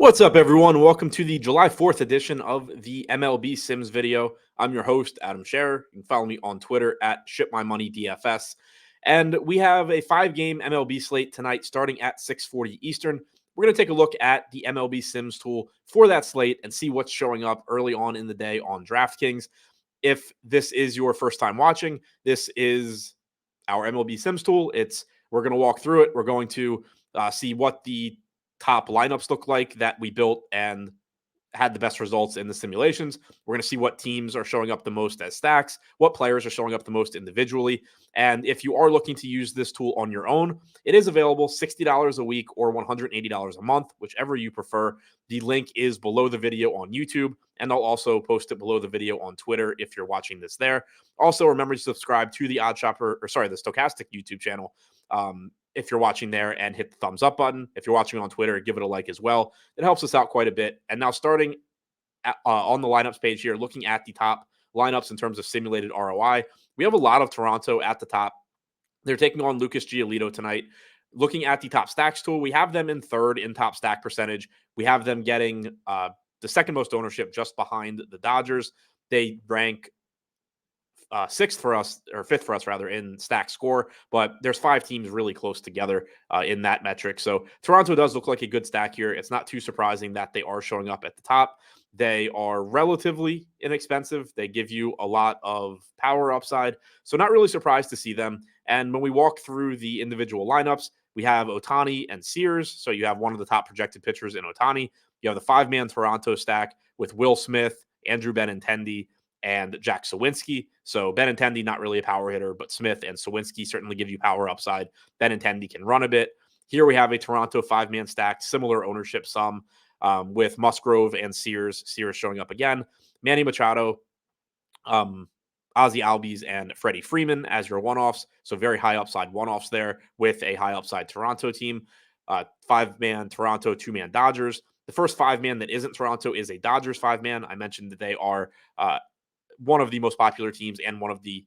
What's up, everyone? Welcome to the July 4th edition of the MLB Sims video. I'm your host, Adam Scherer. You can follow me on Twitter at ShipMyMoneyDFS. And we have a 5-game MLB slate tonight starting at 6:40 Eastern. We're going to take a look at the MLB Sims tool for that slate and see what's showing up early on in the day on DraftKings. If this is your first time watching, this is our MLB Sims tool. We're going to walk through it. We're going to see what the top lineups look like that we built and had the best results in the simulations. We're going to see what teams are showing up the most as stacks, what players are showing up the most individually. And if you are looking to use this tool on your own, it is available $60 a week or $180 a month, whichever you prefer. The link is below the video on YouTube, and I'll also post it below the video on Twitter if you're watching this there. Also, remember to subscribe to the the Stokastic YouTube channel. If you're watching there, and hit the thumbs up button. If you're watching on Twitter, give it a like as well. It helps us out quite a bit. And now starting on the lineups page here, looking at the top lineups in terms of simulated ROI, we have a lot of Toronto at the top. They're taking on Lucas Giolito tonight. Looking at the top stacks tool, we have them in third in top stack percentage. We have them getting the second most ownership just behind the Dodgers. They rank fifth for us rather, in stack score, but there's 5 teams really close together in that metric. So Toronto does look like a good stack here. It's not too surprising that they are showing up at the top. They are relatively inexpensive. They give you a lot of power upside, so not really surprised to see them. And when we walk through the individual lineups, we have Ohtani and Sears. So you have one of the top projected pitchers in Ohtani. You have the 5-man Toronto stack with Will Smith, Andrew Benintendi, and Jack Sawinski. So Benintendi, not really a power hitter, but Smith and Sawinski certainly give you power upside. Benintendi can run a bit. Here we have a Toronto 5-man stack, similar ownership sum, with Musgrove and Sears showing up again. Manny Machado, Ozzy Albies, and Freddie Freeman as your one-offs. So very high upside one-offs there with a high upside Toronto team. 5-man Toronto, 2-man Dodgers. The first 5-man that isn't Toronto is a Dodgers 5-man. I mentioned that they are one of the most popular teams and one of the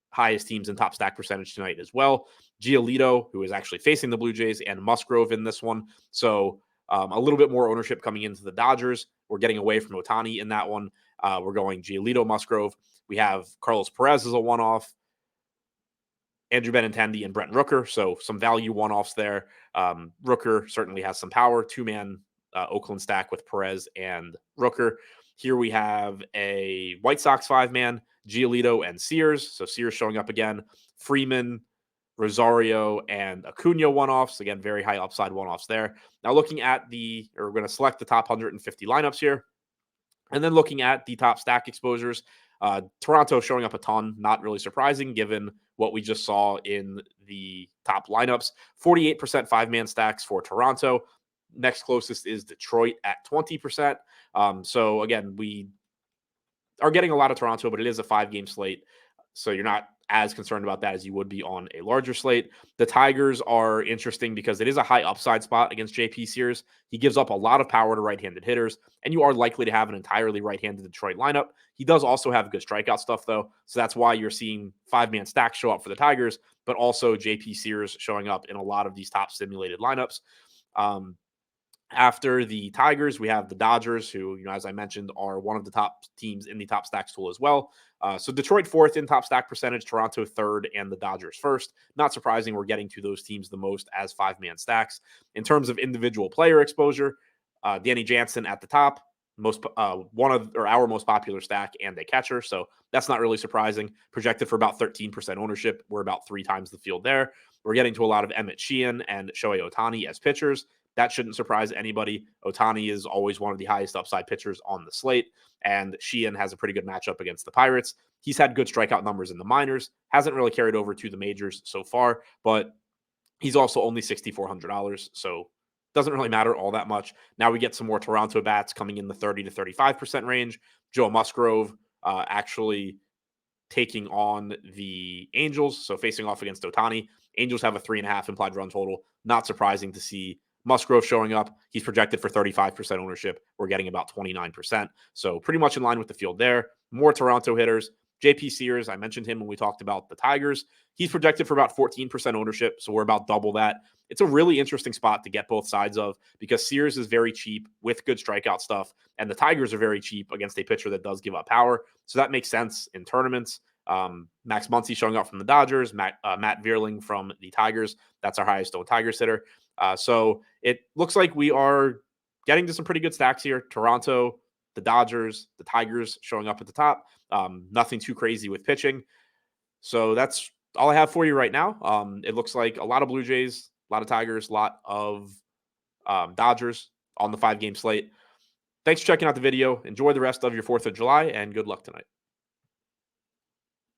highest teams in top stack percentage tonight as well. Giolito, who is actually facing the Blue Jays, and Musgrove in this one. So a little bit more ownership coming into the Dodgers. We're getting away from Ohtani in that one. We're going Giolito, Musgrove. We have Carlos Perez as a one-off, Andrew Benintendi, and Brent Rooker. So some value one-offs there. Rooker certainly has some power. 2-man Oakland stack with Perez and Rooker. Here we have a White Sox 5-man, Giolito and Sears. So Sears showing up again. Freeman, Rosario, and Acuna one-offs. Again, very high upside one-offs there. Now looking at we're going to select the top 150 lineups here. And then looking at the top stack exposures, Toronto showing up a ton. Not really surprising given what we just saw in the top lineups. 48% 5-man stacks for Toronto. Next closest is Detroit at 20%. So again, we are getting a lot of Toronto, but it is a 5-game slate. So you're not as concerned about that as you would be on a larger slate. The Tigers are interesting because it is a high upside spot against JP Sears. He gives up a lot of power to right-handed hitters, and you are likely to have an entirely right-handed Detroit lineup. He does also have good strikeout stuff, though. So that's why you're seeing 5-man stacks show up for the Tigers, but also JP Sears showing up in a lot of these top simulated lineups. After the Tigers, we have the Dodgers, who, as I mentioned, are one of the top teams in the top stacks tool as well. So Detroit 4th in top stack percentage, Toronto 3rd, and the Dodgers 1st. Not surprising, we're getting to those teams the most as 5-man stacks. In terms of individual player exposure, Danny Jansen at the top, one of our most popular stack and a catcher. So that's not really surprising. Projected for about 13% ownership. We're about 3 times the field there. We're getting to a lot of Emmett Sheehan and Shohei Ohtani as pitchers. That shouldn't surprise anybody. Ohtani is always one of the highest upside pitchers on the slate, and Sheehan has a pretty good matchup against the Pirates. He's had good strikeout numbers in the minors, hasn't really carried over to the majors so far, but he's also only $6,400, so doesn't really matter all that much. Now we get some more Toronto bats coming in the 30 to 35% range. Joe Musgrove actually taking on the Angels, so facing off against Ohtani. Angels have a 3.5 implied run total. Not surprising to see Musgrove showing up. He's projected for 35% ownership. We're getting about 29%. So pretty much in line with the field there. More Toronto hitters. JP Sears, I mentioned him when we talked about the Tigers. He's projected for about 14% ownership, so we're about double that. It's a really interesting spot to get both sides of because Sears is very cheap with good strikeout stuff, and the Tigers are very cheap against a pitcher that does give up power. So that makes sense in tournaments. Max Muncy showing up from the Dodgers, Matt Vierling from the Tigers. That's our highest owned Tigers hitter. So it looks like we are getting to some pretty good stacks here. Toronto, the Dodgers, the Tigers showing up at the top. Nothing too crazy with pitching. So that's all I have for you right now. It looks like a lot of Blue Jays, a lot of Tigers, a lot of Dodgers on the 5-game slate. Thanks for checking out the video. Enjoy the rest of your 4th of July, and good luck tonight.